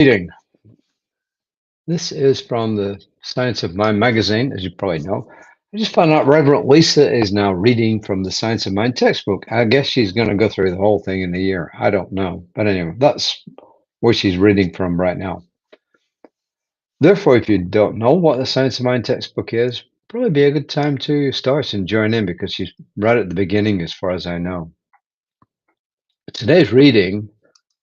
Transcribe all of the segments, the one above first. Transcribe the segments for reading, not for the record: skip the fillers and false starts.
Reading. This is from the Science of Mind magazine, as you probably know. I just found out Reverend Lisa is now reading from the Science of Mind textbook. I guess she's going to go through the whole thing in a year. I don't know. But anyway, that's where she's reading from right now. Therefore, if you don't know what the Science of Mind textbook is, probably be a good time to start and join in because she's right at the beginning, as far as I know. Today's reading,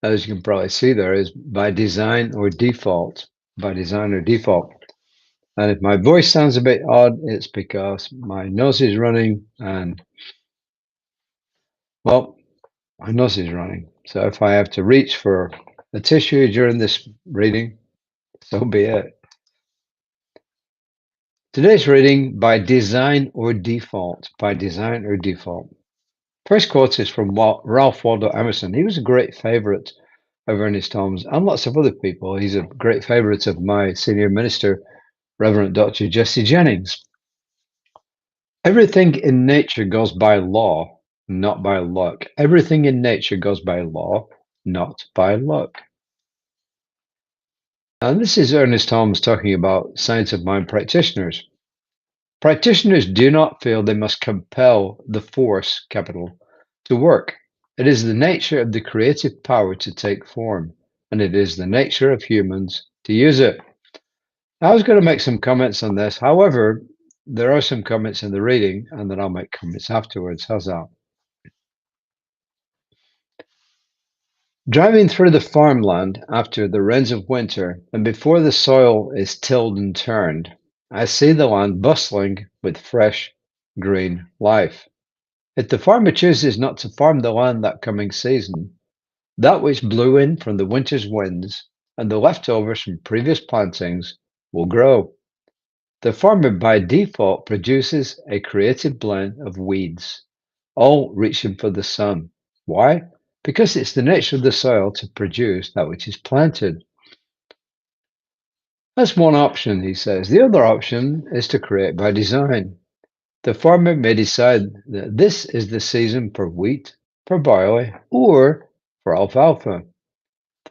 as you can probably see there, is by design or default. By design or default. And if my voice sounds a bit odd, it's because my nose is running and, well, my nose is running. So if I have to reach for a tissue during this reading, so be it. Today's reading, by design or default. By design or default. First quote is from Ralph Waldo Emerson. He was a great favorite of Ernest Holmes and lots of other people. He's a great favorite of my senior minister, Reverend Dr. Jesse Jennings. Everything in nature goes by law, not by luck. Everything in nature goes by law, not by luck. And this is Ernest Holmes talking about Science of Mind practitioners. Practitioners do not feel they must compel the force, capital, to work. It is the nature of the creative power to take form, and it is the nature of humans to use it. I was going to make some comments on this. However, there are some comments in the reading, and then I'll make comments afterwards. How's that? Driving through the farmland after the rains of winter, and before the soil is tilled and turned, I see the land bustling with fresh, green life. If the farmer chooses not to farm the land that coming season, that which blew in from the winter's winds and the leftovers from previous plantings will grow. The farmer by default produces a creative blend of weeds, all reaching for the sun. Why? Because it's the nature of the soil to produce that which is planted. That's one option, he says. The other option is to create by design. The farmer may decide that this is the season for wheat, for barley, or for alfalfa.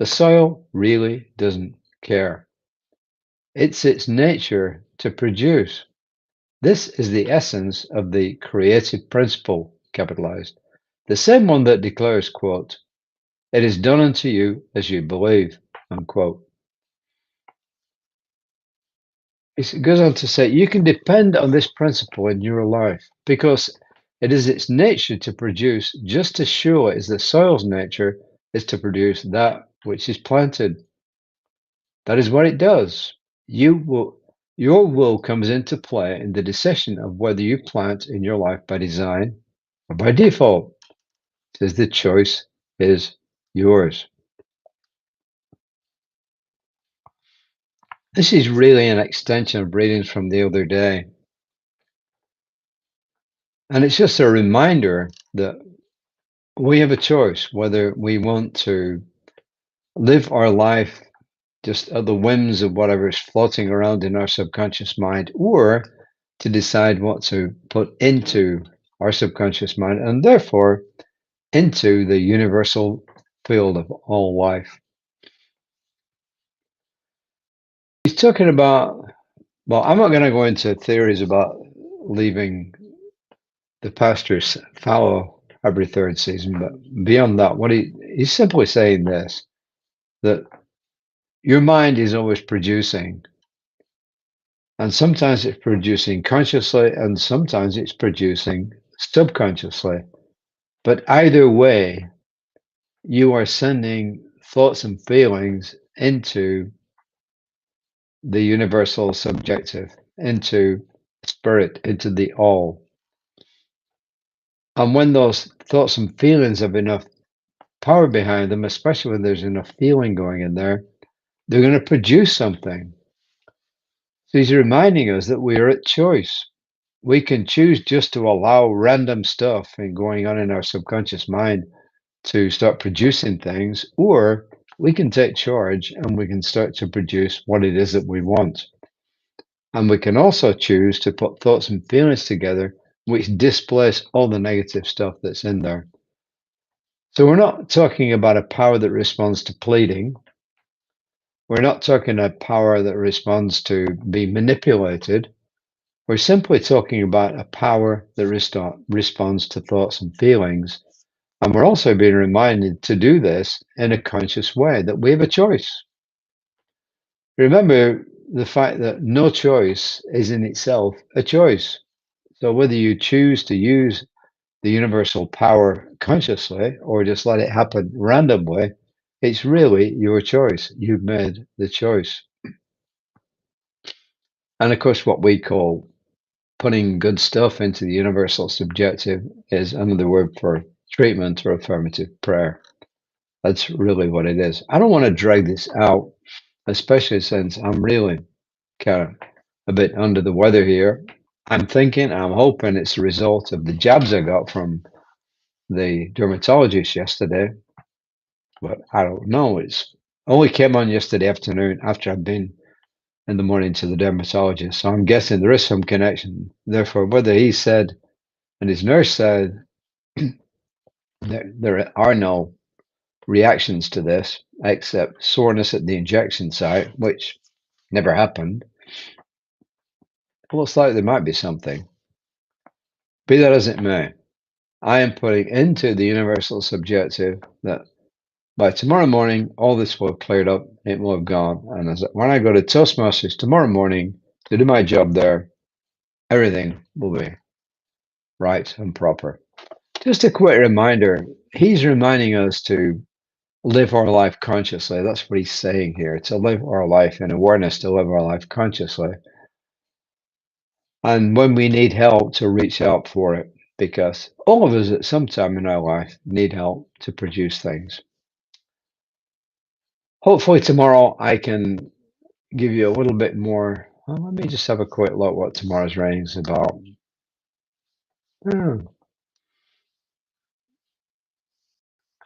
The soil really doesn't care. It's its nature to produce. This is the essence of the creative principle, capitalized. The same one that declares, quote, "It is done unto you as you believe," unquote. It goes on to say, you can depend on this principle in your life because it is its nature to produce just as sure as the soil's nature is to produce that which is planted. That is what it does. Your will comes into play in the decision of whether you plant in your life by design or by default. It says the choice is yours. This is really an extension of readings from the other day. And it's just a reminder that we have a choice whether we want to live our life just at the whims of whatever is floating around in our subconscious mind, or to decide what to put into our subconscious mind and therefore into the universal field of all life. He's talking about, well, I'm not going to go into theories about leaving the pastures fallow every third season, but beyond that, what he's simply saying this, that your mind is always producing, and sometimes it's producing consciously and sometimes it's producing subconsciously, but either way you are sending thoughts and feelings into the universal subjective, into spirit, into the all. And when those thoughts and feelings have enough power behind them, especially when there's enough feeling going in there, they're going to produce something. So he's reminding us that we are at choice. We can choose just to allow random stuff and going on in our subconscious mind to start producing things, or we can take charge and we can start to produce what it is that we want. And we can also choose to put thoughts and feelings together which displace all the negative stuff that's in there. So we're not talking about a power that responds to pleading. We're not talking a power that responds to be manipulated. We're simply talking about a power that responds to thoughts and feelings. And we're also being reminded to do this in a conscious way, that we have a choice. Remember the fact that no choice is in itself a choice. So whether you choose to use the universal power consciously or just let it happen randomly, it's really your choice. You've made the choice. And of course, what we call putting good stuff into the universal subjective is another word for treatment or affirmative prayer. That's really what it is. I don't want to drag this out, especially since I'm really kind of a bit under the weather here. I'm hoping it's a result of the jabs I got from the dermatologist yesterday, but I don't know. It's only came on yesterday afternoon after I've been in the morning to the dermatologist. So I'm guessing there is some connection. Therefore, whether he said and his nurse said there are no reactions to this except soreness at the injection site, which never happened. It looks like there might be something. Be that as it may, I am putting into the universal subjective that by tomorrow morning, all this will have cleared up. It will have gone. And when I go to Toastmasters tomorrow morning to do my job there, everything will be right and proper. Just a quick reminder, he's reminding us to live our life consciously. That's what he's saying here, to live our life in awareness, to live our life consciously. And when we need help, to reach out for it, because all of us at some time in our life need help to produce things. Hopefully tomorrow I can give you a little bit more. Well, let me just have a quick look what tomorrow's reading is about. Oh,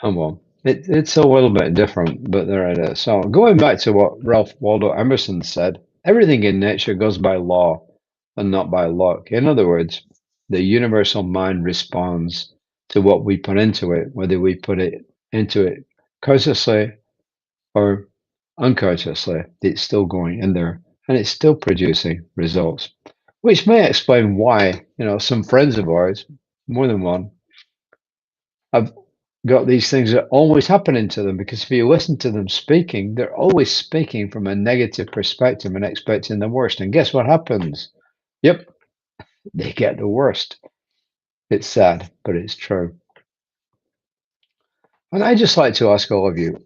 come on. It's a little bit different, but there it is. So going back to what Ralph Waldo Emerson said, everything in nature goes by law and not by luck. In other words, the universal mind responds to what we put into it, whether we put it into it consciously or unconsciously. It's still going in there and it's still producing results, which may explain why, some friends of ours, more than one, have got these things that always happening to them, because if you listen to them speaking, they're always speaking from a negative perspective and expecting the worst. And guess what happens? Yep, they get the worst. It's sad, but it's true. And I just like to ask all of you,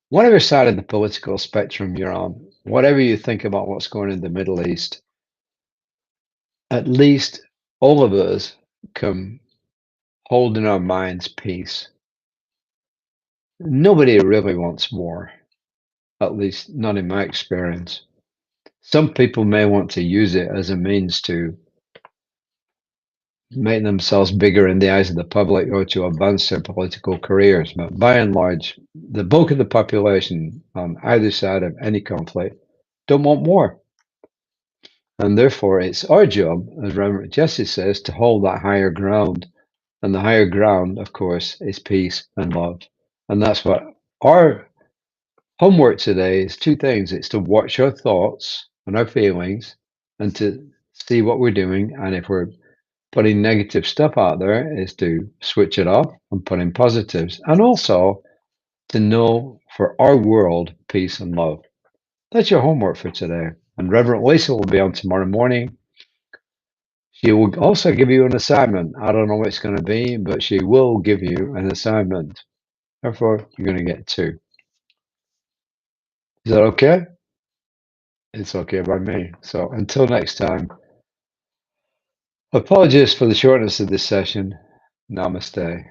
whatever side of the political spectrum you're on, whatever you think about what's going on in the Middle East, at least all of us can hold in our minds peace. Nobody really wants war, at least not in my experience. Some people may want to use it as a means to make themselves bigger in the eyes of the public or to advance their political careers. But by and large, the bulk of the population on either side of any conflict don't want war. And therefore, it's our job, as Reverend Jesse says, to hold that higher ground. And the higher ground, of course, is peace and love. And that's what our homework today is: two things. It's to watch our thoughts and our feelings and to see what we're doing. And if we're putting negative stuff out there, is to switch it off and put in positives. And also to know for our world, peace and love. That's your homework for today. And Reverend Lisa will be on tomorrow morning. She will also give you an assignment. I don't know what it's going to be, but she will give you an assignment. Therefore, you're going to get two. Is that okay? It's okay by me. So until next time, apologies for the shortness of this session. Namaste.